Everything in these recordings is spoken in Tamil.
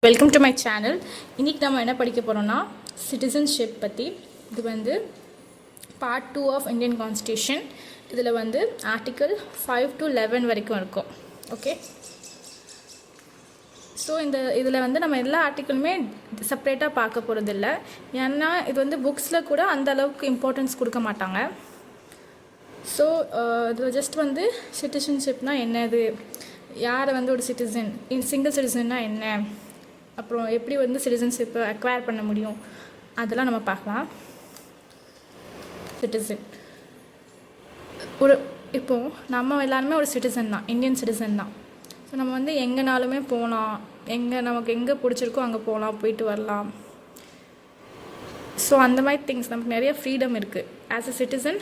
Welcome to my channel. இன்றைக்கி நம்ம என்ன படிக்க போகிறோம்னா சிட்டிசன்ஷிப் பற்றி. இது வந்து பார்ட் 2 ஆஃப் இந்தியன் கான்ஸ்டியூஷன். இதில் வந்து ஆர்டிக்கல் 5 to 11 வரைக்கும் இருக்கும். ஓகே, ஸோ இதில் வந்து நம்ம எல்லா ஆர்டிக்கிளுமே செப்ரேட்டாக பார்க்க போகிறது இல்லை. ஏன்னா இது வந்து புக்ஸில் கூட அந்த அளவுக்கு இம்பார்ட்டன்ஸ் கொடுக்க மாட்டாங்க. ஸோ இதில் ஜஸ்ட் வந்து சிட்டிசன்ஷிப்னால் என்னது, யாரை வந்து ஒரு சிட்டிசன், சிங்கிள் சிட்டிசன்னா என்ன, அப்புறம் எப்படி வந்து சிட்டிசன்ஷிப்பை அக்வயர் பண்ண முடியும், அதெல்லாம் நம்ம பார்க்கலாம். சிட்டிசன் இப்போது நம்ம எல்லாருமே ஒரு சிட்டிசன் தான், இந்தியன் சிட்டிசன் தான். ஸோ நம்ம வந்து எங்கேனாலுமே போகலாம், நமக்கு எங்கே பிடிச்சிருக்கோ அங்கே போகலாம், போயிட்டு வரலாம். ஸோ அந்த மாதிரி திங்ஸ் நமக்கு நிறைய ஃப்ரீடம் இருக்குது. As a citizen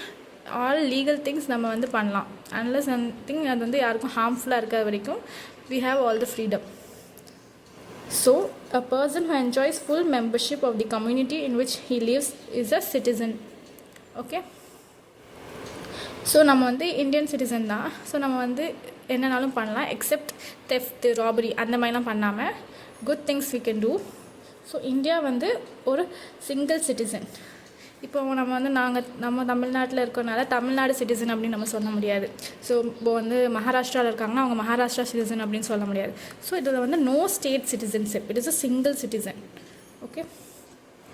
all legal things நம்ம வந்து பண்ணலாம். அன்லெஸ் சம்திங் அது வந்து யாருக்கும் ஹார்ம்ஃபுல்லாக இருக்கிற வரைக்கும் we have all the freedom. So a person who enjoys full membership of the community in which he lives is a citizen. Okay, so நம்ம வந்து இந்தியன் சிட்டிசன் தான். ஸோ நம்ம வந்து என்னன்னாலும் பண்ணலாம், எக்ஸப்ட் தெஃப்ட், ராபரி அந்த மாதிரிலாம் பண்ணாமல் good things we can do. So India வந்து ஒரு சிங்கிள் சிட்டிசன். இப்போ நம்ம வந்து நம்ம தமிழ்நாட்டில் இருக்கறனால தமிழ்நாடு சிட்டிசன் அப்படின்னு நம்ம சொல்ல முடியாது. ஸோ இப்போ வந்து மகாராஷ்டிராவில் இருக்காங்கன்னா அவங்க மகாராஷ்டிரா சிட்டிசன் அப்படின்னு சொல்ல முடியாது. ஸோ இதில் வந்து no state citizenship, it is a single citizen. Okay,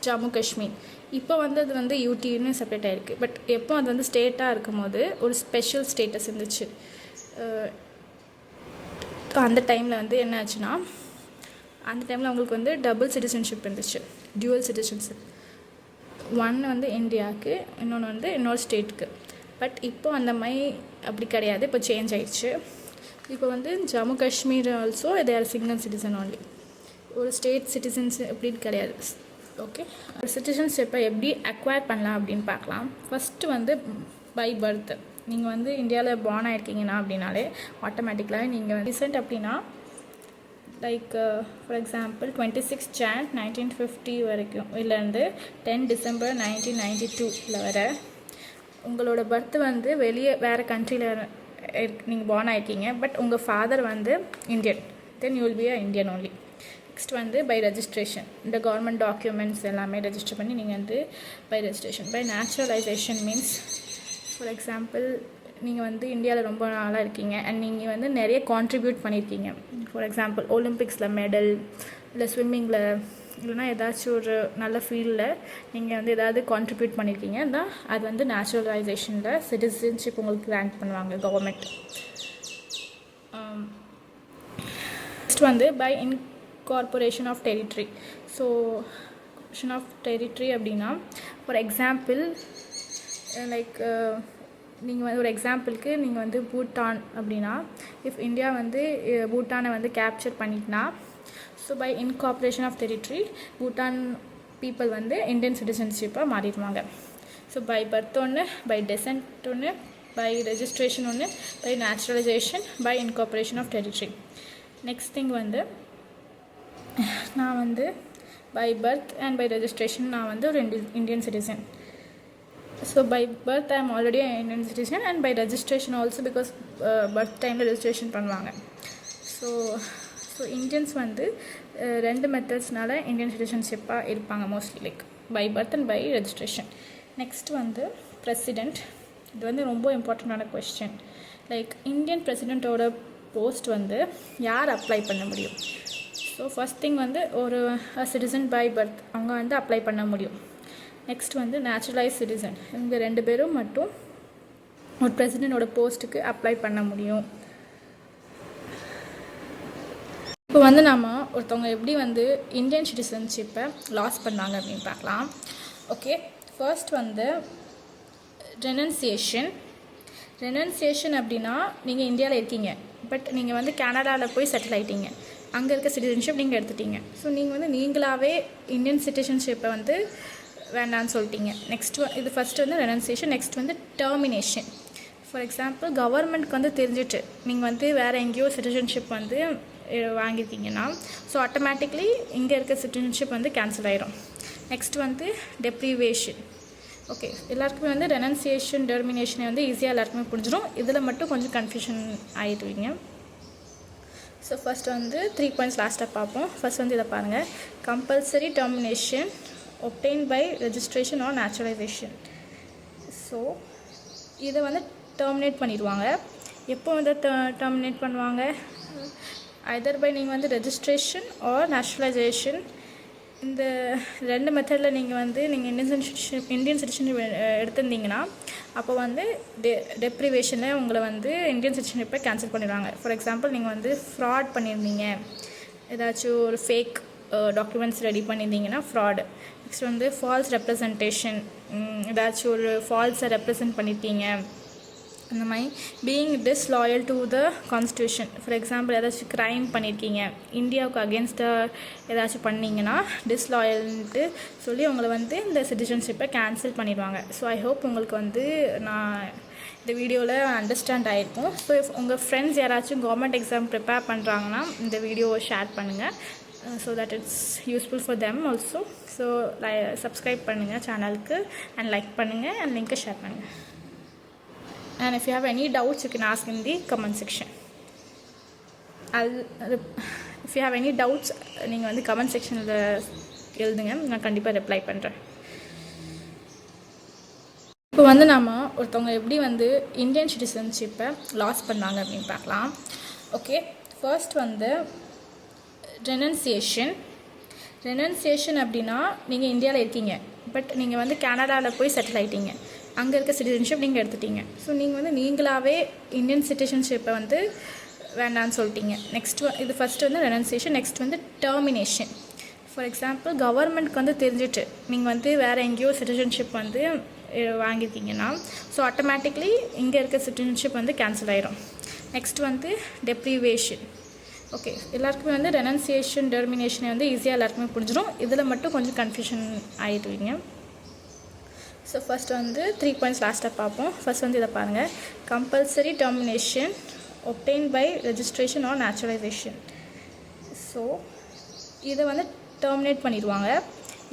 Jammu Kashmir இப்போ வந்து அது வந்து யூடின்னு செப்பரேட் ஆகிருக்கு. பட் எப்போ அது வந்து ஸ்டேட்டாக இருக்கும் போது ஒரு ஸ்பெஷல் ஸ்டேட்டஸ் இருந்துச்சு. அந்த டைமில் வந்து என்ன ஆச்சுன்னா, அந்த டைமில் அவங்களுக்கு வந்து டபுள் சிட்டிசன்ஷிப் இருந்துச்சு, டியூவல் சிட்டிசன்ஷிப். ஒன்று வந்து இந்தியாவுக்கு, இன்னொன்று வந்து இன்னொரு ஸ்டேட்டுக்கு. பட் இப்போ அந்த மாதிரி அப்படி கிடையாது, இப்போ சேஞ்ச் ஆயிடுச்சு. இப்போ வந்து Jammu Kashmir also they are single citizen only, ஒரு ஸ்டேட் சிட்டிசன்ஸ் அப்படின்னு கிடையாது. ஓகே, ஒரு சிட்டிசன்ஷிப்பை எப்படி அக்வயர் பண்ணலாம் அப்படின்னு பார்க்கலாம். ஃபஸ்ட்டு வந்து பை பர்த். நீங்கள் வந்து இந்தியாவில் பார்ன் ஆகிருக்கீங்கன்னா அப்படின்னாலே ஆட்டோமேட்டிக்கலாக நீங்கள் வந்து ரீசெண்ட் அப்படின்னா லைக் ஃபார் எக்ஸாம்பிள் 26 Jan 1950 வரைக்கும் இல்லைருந்து 10 December 1992 வர உங்களோட பர்த் வந்து வேறு கண்ட்ரியில் நீங்கள் பார்ன் ஆகிருக்கீங்க. பட் உங்கள் ஃபாதர் வந்து Indian, then you will be a Indian only. Next வந்து பை ரெஜிஸ்ட்ரேஷன், இந்த கவர்மெண்ட் டாக்குமெண்ட்ஸ் எல்லாமே ரெஜிஸ்டர் பண்ணி நீங்கள் வந்து by registration. By naturalisation means for example நீங்கள் வந்து இந்தியாவில் ரொம்ப நாளாக இருக்கீங்க அண்ட் நீங்கள் வந்து நிறைய கான்ட்ரிபியூட் பண்ணியிருக்கீங்க. ஃபார் எக்ஸாம்பிள் ஒலிம்பிக்ஸில் மெடல், இல்லை ஸ்விம்மிங்கில், இல்லைனா ஏதாச்சும் ஒரு நல்ல ஃபீல்டில் நீங்கள் வந்து ஏதாவது கான்ட்ரிபியூட் பண்ணியிருக்கீங்க தான் அது வந்து நேச்சுரலைசேஷனில் சிட்டிசன்ஷிப் உங்களுக்கு கிராண்ட் பண்ணுவாங்க கவர்மெண்ட். நெக்ஸ்ட் வந்து by incorporation of territory. So corporation of territory அப்படின்னா ஃபார் எக்ஸாம்பிள் லைக் நீங்கள் வந்து ஒரு எக்ஸாம்பிளுக்கு நீங்கள் வந்து பூட்டான் அப்படின்னா, இஃப் இந்தியா வந்து பூட்டானை வந்து கேப்சர் பண்ணிட்டுனா, so by incorporation of territory Bhutan people வந்து இந்தியன் சிட்டிசன்ஷிப்பாக மாறிடுவாங்க. ஸோ பை பர்த் ஒன்று, பை டெசன்ட் ஒன்று, பை ரெஜிஸ்ட்ரேஷன் ஒன்று, by naturalisation, by incorporation of territory. Next thing வந்து நான் வந்து by birth and by registration நான் வந்து ஒரு Indian citizen. So by birth I am already an Indian citizen and by registration also because birth time registration பண்ணுவாங்க. ஸோ இந்தியன்ஸ் வந்து ரெண்டு மெத்தட்ஸ்னால இந்தியன் சிட்டிசன்ஷிப்பாக இருப்பாங்க mostly, like by birth and by registration. Next வந்து பிரசிடெண்ட். இது வந்து ரொம்ப இம்பார்ட்டண்ட்டான கொஸ்டின். லைக் இந்தியன் பிரசிடெண்ட்டோட போஸ்ட் வந்து யார் அப்ளை பண்ண முடியும்? ஸோ ஃபஸ்ட் திங் வந்து ஒரு சிட்டிசன் பை பர்த் அவங்க வந்து அப்ளை பண்ண முடியும். நெக்ஸ்ட் வந்து நேச்சுரலைஸ் சிட்டிசன், இவங்க ரெண்டு பேரும் மட்டும் ஒரு பிரசிடெண்ட்டோட போஸ்ட்டுக்கு அப்ளை பண்ண முடியும். இப்போ வந்து நம்ம ஒருத்தவங்க எப்படி வந்து இந்தியன் சிட்டிசன்ஷிப்பை லாஸ் பண்ணாங்க அப்படின்னு பார்க்கலாம். ஓகே, ஃபர்ஸ்ட் வந்து ரெனன்சியேஷன் அப்படின்னா நீங்கள் இந்தியாவில் இருக்கீங்க, பட் நீங்கள் வந்து கனடாவில் போய் செட்டில் ஆகிட்டீங்க, அங்கே இருக்க சிட்டிசன்ஷிப் நீங்கள் எடுத்துட்டீங்க. ஸோ நீங்கள் வந்து நீங்களாகவே இந்தியன் சிட்டிசன்ஷிப்பை வந்து வேண்டான்னு சொல்லிட்டீங்க. நெக்ஸ்ட் இது ஃபஸ்ட்டு வந்து ரெனன்சியேஷன். நெக்ஸ்ட் வந்து டெர்மினேஷன். ஃபார் எக்ஸாம்பிள் கவர்மெண்ட்க்கு வந்து தெரிஞ்சிட்டு நீங்கள் வந்து வேறு எங்கேயோ சிட்டிசன்ஷிப் வந்து வாங்கியிருக்கீங்கன்னா, ஸோ ஆட்டோமேட்டிக்லி இங்கே இருக்க சிட்டிசன்ஷிப் வந்து கேன்சல் ஆகிரும். நெக்ஸ்ட் வந்து டெப்ரிவேஷன். ஓகே, எல்லாருக்குமே வந்து ரெனன்சியேஷன் டெர்மினேஷனை வந்து ஈஸியாக எல்லாருக்குமே புரிஞ்சிடும். இதில் மட்டும் கொஞ்சம் கன்ஃபியூஷன் ஆகிடுவீங்க. ஸோ ஃபஸ்ட் வந்து 3 பாயிண்ட்ஸ் லாஸ்ட்டாக பார்ப்போம். ஃபஸ்ட் வந்து இதை பாருங்கள். Compulsory termination obtained by registration or naturalization. So இதை வந்து டெர்மினேட் பண்ணிடுவாங்க. எப்போ வந்து டெர்மினேட் பண்ணுவாங்க? ஐதர் பை நீங்கள் வந்து ரெஜிஸ்ட்ரேஷன் ஆர் நேஷ்னலைசேஷன். இந்த 2 மெத்தடில் நீங்கள் இந்தியன் சிட்டிசன்ஷிப் எடுத்திருந்தீங்கன்னா அப்போ வந்து டெப்ரிவேஷனில் உங்களை வந்து இந்தியன் சிட்டிசன்ஷிப்பை கேன்சல் பண்ணிடுவாங்க. ஃபார் எக்ஸாம்பிள் நீங்கள் வந்து ஃப்ராட் பண்ணியிருந்தீங்க, ஏதாச்சும் ஒரு ஃபேக் டாக்குமெண்ட்ஸ் ரெடி பண்ணியிருந்தீங்கன்னா ஃப்ராடு. நெக்ஸ்ட் வந்து ஃபால்ஸ் ரெப்ரசன்டேஷன், ஏதாச்சும் ஒரு ஃபால்ஸை ரெப்ரசன்ட் பண்ணியிருக்கீங்க அந்த மாதிரி. Being disloyal to the constitution, for example ஏதாச்சும் க்ரைம் பண்ணியிருக்கீங்க, இந்தியாவுக்கு அகேன்ஸ்டாக ஏதாச்சும் பண்ணிங்கன்னா டிஸ்லாயல்ன்ட்டு சொல்லி உங்களை வந்து இந்த சிட்டிசன்ஷிப்பை கேன்சல் பண்ணிடுவாங்க. ஸோ ஐ ஹோப் உங்களுக்கு வந்து நான் இந்த வீடியோவில் அண்டர்ஸ்டாண்ட் ஆகிருக்கும். ஸோ உங்கள் ஃப்ரெண்ட்ஸ் யாராச்சும் கவர்மெண்ட் எக்ஸாம் ப்ரிப்பேர் பண்ணுறாங்கன்னா இந்த வீடியோவை ஷேர் பண்ணுங்கள். So that it's useful for them also. So subscribe பண்ணுங்கள் சேனலுக்கு அண்ட் லைக் பண்ணுங்கள் அண்ட் லிங்க்கை ஷேர் பண்ணுங்கள். And if you have any doubts, you can ask in the comment section. If you have any doubts, நீங்கள் வந்து கமெண்ட் செக்ஷனில் எழுதுங்க, நான் கண்டிப்பாக ரிப்ளை பண்ணுறேன். இப்போ வந்து நம்ம ஒருத்தவங்க எப்படி வந்து இந்தியன் சிட்டிசன்ஷிப்பை லாஸ் பண்ணாங்க அப்படின்னு பார்க்கலாம். ஓகே, ஃபர்ஸ்ட் வந்து ரெனன்சியேஷன் அப்படின்னா நீங்கள் இந்தியாவில் இருக்கீங்க, பட் நீங்கள் வந்து கனடாவில் போய் செட்டில் ஆகிட்டீங்க, அங்கே இருக்க சிட்டிசன்ஷிப் நீங்கள் எடுத்துட்டீங்க. ஸோ நீங்கள் வந்து நீங்களாகவே இந்தியன் சிட்டிசன்ஷிப்பை வந்து வேண்டான்னு சொல்லிட்டீங்க. இது ஃபஸ்ட்டு வந்து ரெனன்சியேஷன். நெக்ஸ்ட் வந்து டெர்மினேஷன். ஃபார் எக்ஸாம்பிள் கவர்மெண்ட்க்கு வந்து தெரிஞ்சிட்டு நீங்கள் வந்து வேறு எங்கேயோ சிட்டிசன்ஷிப் வந்து வாங்கியிருக்கீங்கன்னா ஸோ ஆட்டோமேட்டிக்லி இங்கே இருக்க சிட்டிசன்ஷிப் வந்து கேன்சல் ஆகிரும். நெக்ஸ்ட் வந்து டெப்ரிவேஷன். ஓகே, எல்லாருக்குமே வந்து ரெனன்சியேஷன் டெர்மினேஷனை வந்து ஈஸியாக எல்லாருக்குமே புரிஞ்சிடும். இதில் மட்டும் கொஞ்சம் கன்ஃபியூஷன் ஆகிடுவீங்க. ஸோ ஃபஸ்ட் வந்து 3 பாயிண்ட்ஸ் லாஸ்ட்டாக பார்ப்போம். ஃபஸ்ட் வந்து இதை பாருங்கள். Compulsory termination obtained by registration or naturalization. So இதை வந்து டெர்மினேட் பண்ணிடுவாங்க.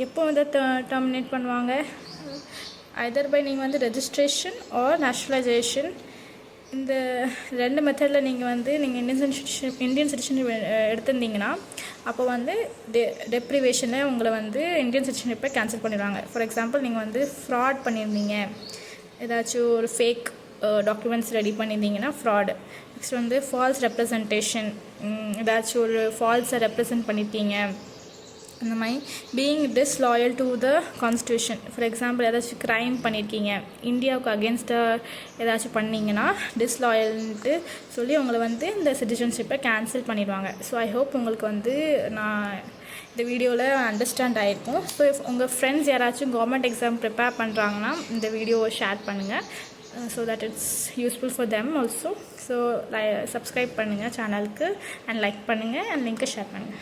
எப்போ வந்து டெர்மினேட் பண்ணுவாங்க? ஐதர் பை நீங்கள் வந்து ரெஜிஸ்ட்ரேஷன் ஆர் நேஷ்னலைசேஷன். இந்த 2 மெத்தடில் நீங்கள் இந்தியன் சிட்டிசன்ஷிப் எடுத்திருந்தீங்கன்னா அப்போ வந்து டெப்ரிவேஷனில் உங்களை வந்து இந்தியன் சிட்டிசன்ஷிப்பை கேன்சல் பண்ணிடுவாங்க. ஃபார் எக்ஸாம்பிள் நீங்கள் வந்து ஃப்ராட் பண்ணியிருந்தீங்க, ஏதாச்சும் ஒரு ஃபேக் டாக்குமெண்ட்ஸ் ரெடி பண்ணியிருந்தீங்கன்னா ஃப்ராடு. நெக்ஸ்ட் வந்து ஃபால்ஸ் ரெப்ரசன்டேஷன், ஏதாச்சும் ஒரு ஃபால்ஸை ரெப்ரசன்ட் பண்ணியிருக்கீங்க அந்த மாதிரி. Being disloyal to the constitution, for example ஏதாச்சும் க்ரைம் பண்ணியிருக்கீங்க, இந்தியாவுக்கு அகேன்ஸ்டாக ஏதாச்சும் பண்ணிங்கன்னா டிஸ்லாயல்ன்ட்டு சொல்லி உங்களை வந்து இந்த சிட்டிசன்ஷிப்பை கேன்சல் பண்ணிடுவாங்க. ஸோ ஐ ஹோப் உங்களுக்கு வந்து நான் இந்த வீடியோவில் அண்டர்ஸ்டாண்ட் ஆகிருக்கும். ஸோ உங்கள் ஃப்ரெண்ட்ஸ் யாராச்சும் கவர்மெண்ட் எக்ஸாம் ப்ரிப்பேர் பண்ணுறாங்கன்னா இந்த வீடியோவை ஷேர் பண்ணுங்கள். So that it's useful for them also. So subscribe பண்ணுங்கள் சேனலுக்கு அண்ட் லைக் பண்ணுங்கள் அண்ட் லிங்க்கை ஷேர் பண்ணுங்கள்.